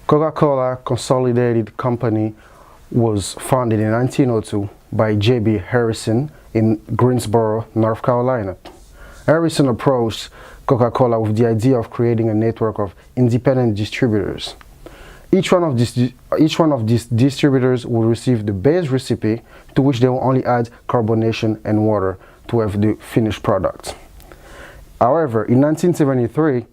Coca-Cola Consolidated Company was founded in 1902 by J.B. Harrison in Greensboro, North Carolina. Harrison approached Coca-Cola with the idea of creating a network of independent distributors. Each one of these distributors will receive the base recipe, to which they will only add carbonation and water to have the finished product. However, in 1973,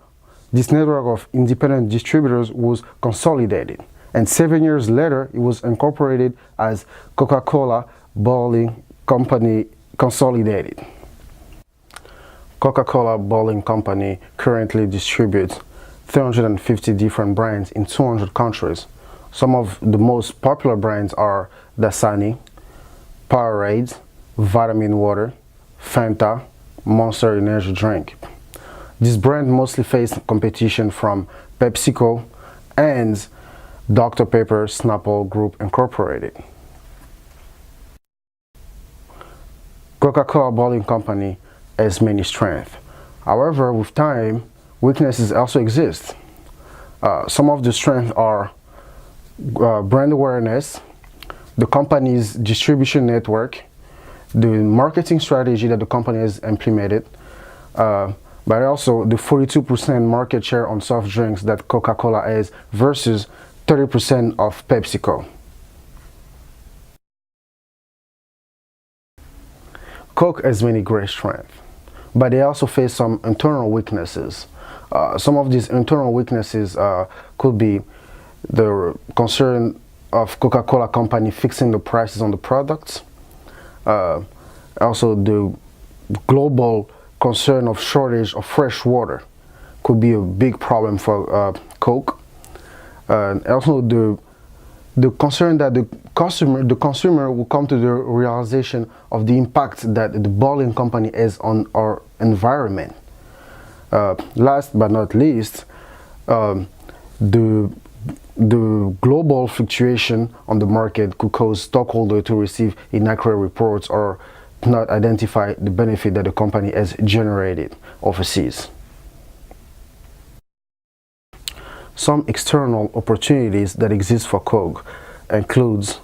this network of independent distributors was consolidated, and 7 years later, it was incorporated as Coca-Cola Bottling Company Consolidated. Coca-Cola Bottling Company currently distributes 350 different brands in 200 countries. Some of the most popular brands are Dasani, Powerade, Vitamin Water, Fanta, Monster Energy Drink. This brand mostly faced competition from PepsiCo and Dr. Pepper Snapple Group Incorporated. Coca-Cola Bottling Company has many strengths. However, with time, weaknesses also exist. Some of the strengths are brand awareness, the company's distribution network, the marketing strategy that the company has implemented, but also the 42% market share on soft drinks that Coca-Cola has versus 30% of PepsiCo. Coke has many great strengths, but they also face some internal weaknesses. Some of these internal weaknesses could be the concern of Coca-Cola company fixing the prices on the products, also the global concern of shortage of fresh water could be a big problem for Coke, and also the concern that the consumer will come to the realization of the impact that the bottling company has on our environment. Last but not least, the global fluctuation on the market could cause stockholders to receive inaccurate reports or not identify the benefit that the company has generated overseas. Some external opportunities that exist for Coke includes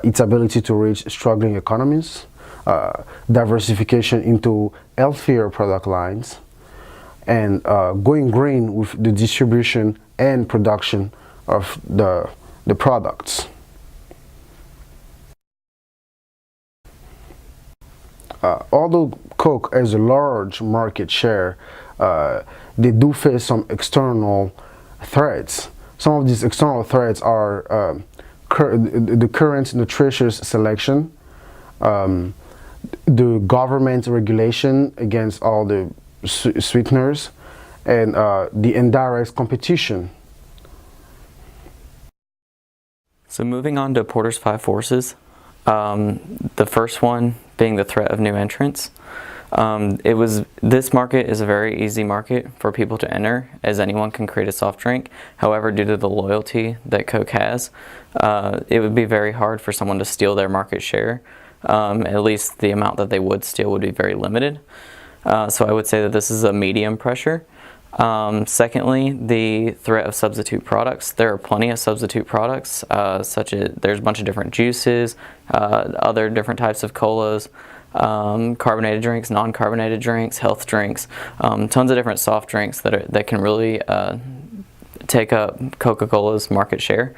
its ability to reach struggling economies, diversification into healthier product lines, and going green with the distribution and production of the products. Although Coke has a large market share, they do face some external threats. Some of these external threats are the current nutritious selection, the government regulation against all the sweeteners, and the indirect competition. So moving on to Porter's 5 forces, the first one being the threat of new entrants. This market is a very easy market for people to enter, as anyone can create a soft drink. However, due to the loyalty that Coke has, it would be very hard for someone to steal their market share. At least the amount that they would steal would be very limited. So I would say that this is a medium pressure. Secondly, the threat of substitute products. There are plenty of substitute products, such as there's a bunch of different juices, other different types of colas, carbonated drinks, non-carbonated drinks, health drinks, tons of different soft drinks that can really take up Coca-Cola's market share.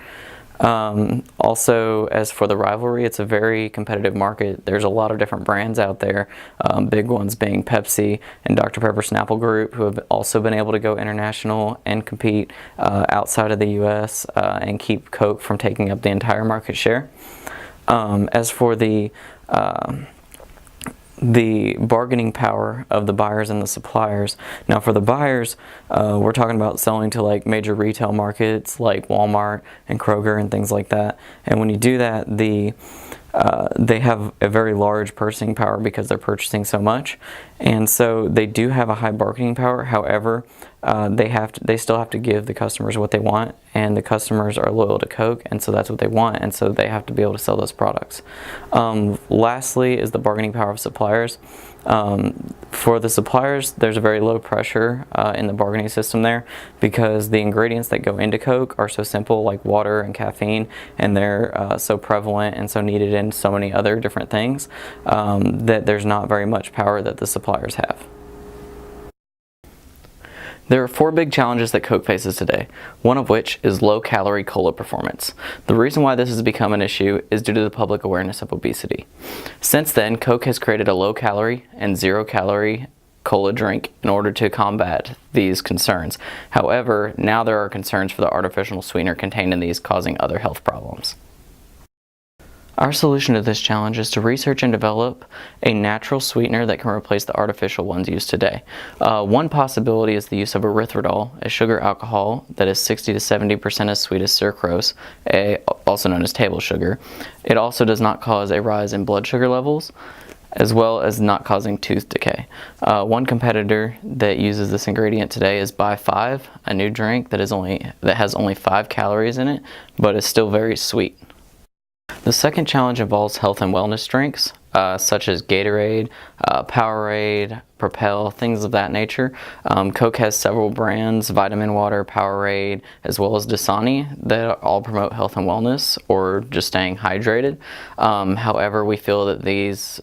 Also, as for the rivalry, it's a very competitive market. There's a lot of different brands out there, big ones being Pepsi and Dr. Pepper Snapple Group, who have also been able to go international and compete outside of the US and keep Coke from taking up the entire market share. As for the bargaining power of the buyers and the suppliers. Now for the buyers, we're talking about selling to like major retail markets like Walmart and Kroger and things like that. And when you do that, they have a very large purchasing power because they're purchasing so much. And so they do have a high bargaining power. However, they still have to give the customers what they want, and the customers are loyal to Coke, and so that's what they want, and so they have to be able to sell those products. Lastly is the bargaining power of suppliers. For the suppliers, there's a very low pressure in the bargaining system there, because the ingredients that go into Coke are so simple, like water and caffeine, and they're so prevalent and so needed in so many other different things that there's not very much power that the suppliers have. There are 4 big challenges that Coke faces today, one of which is low-calorie cola performance. The reason why this has become an issue is due to the public awareness of obesity. Since then, Coke has created a low-calorie and zero-calorie cola drink in order to combat these concerns. However, now there are concerns for the artificial sweetener contained in these causing other health problems. Our solution to this challenge is to research and develop a natural sweetener that can replace the artificial ones used today. One possibility is the use of erythritol, a sugar alcohol that is 60 to 70% as sweet as sucrose, also known as table sugar. It also does not cause a rise in blood sugar levels, as well as not causing tooth decay. One competitor that uses this ingredient today is Buy 5, a new drink that has only 5 calories in it, but is still very sweet. The second challenge involves health and wellness drinks, such as Gatorade, Powerade, Propel, things of that nature. Coke has several brands, Vitamin Water, Powerade, as well as Dasani, that all promote health and wellness or just staying hydrated. However, we feel that these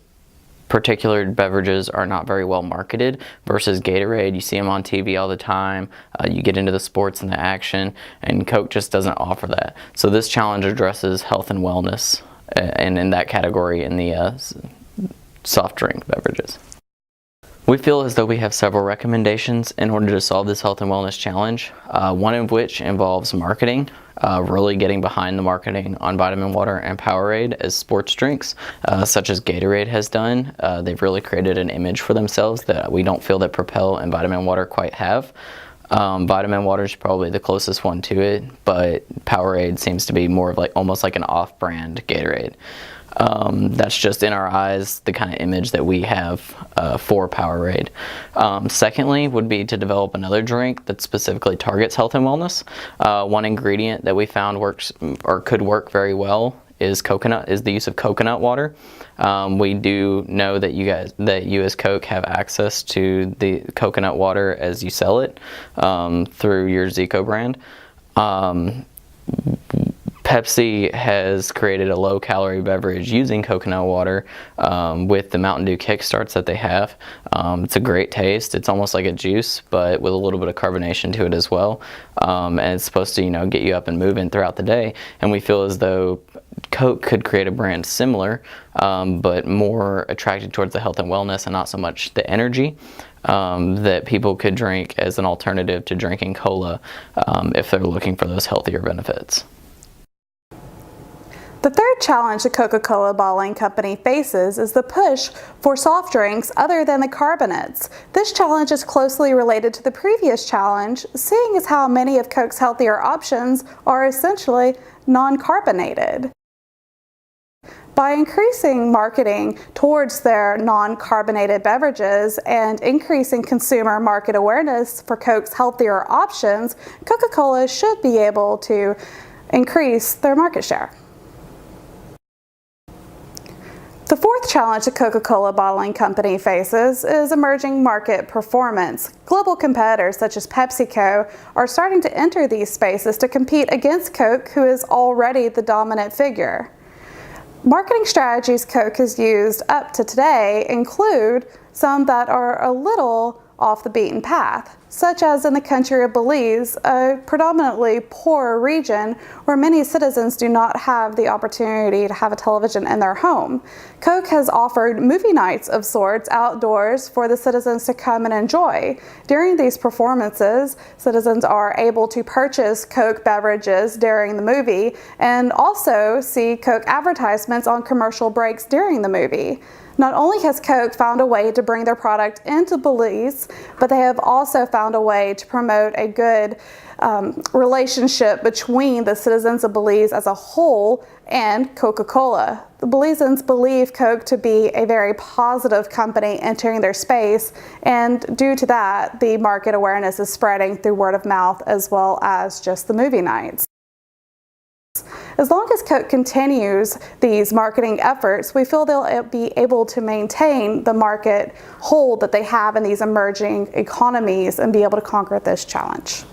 particular beverages are not very well marketed versus Gatorade. You see them on TV all the time, you get into the sports and the action, and Coke just doesn't offer that. So this challenge addresses health and wellness, and in that category in the soft drink beverages. We feel as though we have several recommendations in order to solve this health and wellness challenge, one of which involves marketing, really getting behind the marketing on Vitamin Water and Powerade as sports drinks, such as Gatorade has done. They've really created an image for themselves that we don't feel that Propel and Vitamin Water quite have. Vitamin Water is probably the closest one to it, but Powerade seems to be more of almost like an off-brand Gatorade. That's just in our eyes the kind of image that we have for Powerade. Secondly would be to develop another drink that specifically targets health and wellness. One ingredient that we found works or could work very well is the use of coconut water. We do know that you as Coke have access to the coconut water as you sell it through your Zico brand. Pepsi has created a low-calorie beverage using coconut water with the Mountain Dew Kickstarts that they have. It's a great taste. It's almost like a juice, but with a little bit of carbonation to it as well. And it's supposed to, get you up and moving throughout the day. And we feel as though Coke could create a brand similar, but more attracted towards the health and wellness and not so much the energy, that people could drink as an alternative to drinking cola if they're looking for those healthier benefits. The third challenge the Coca-Cola bottling company faces is the push for soft drinks other than the carbonates. This challenge is closely related to the previous challenge, seeing as how many of Coke's healthier options are essentially non-carbonated. By increasing marketing towards their non-carbonated beverages and increasing consumer market awareness for Coke's healthier options, Coca-Cola should be able to increase their market share. The fourth challenge the Coca-Cola bottling company faces is emerging market performance. Global competitors such as PepsiCo are starting to enter these spaces to compete against Coke, who is already the dominant figure. Marketing strategies Coke has used up to today include some that are a little off the beaten path, such as in the country of Belize, a predominantly poor region where many citizens do not have the opportunity to have a television in their home. Coke has offered movie nights of sorts outdoors for the citizens to come and enjoy. During these performances, citizens are able to purchase Coke beverages during the movie and also see Coke advertisements on commercial breaks during the movie. Not only has Coke found a way to bring their product into Belize, but they have also found a way to promote a good relationship between the citizens of Belize as a whole and Coca-Cola. The Belizeans believe Coke to be a very positive company entering their space, and due to that, the market awareness is spreading through word of mouth as well as just the movie nights. As long as Coke continues these marketing efforts, we feel they'll be able to maintain the market hold that they have in these emerging economies and be able to conquer this challenge.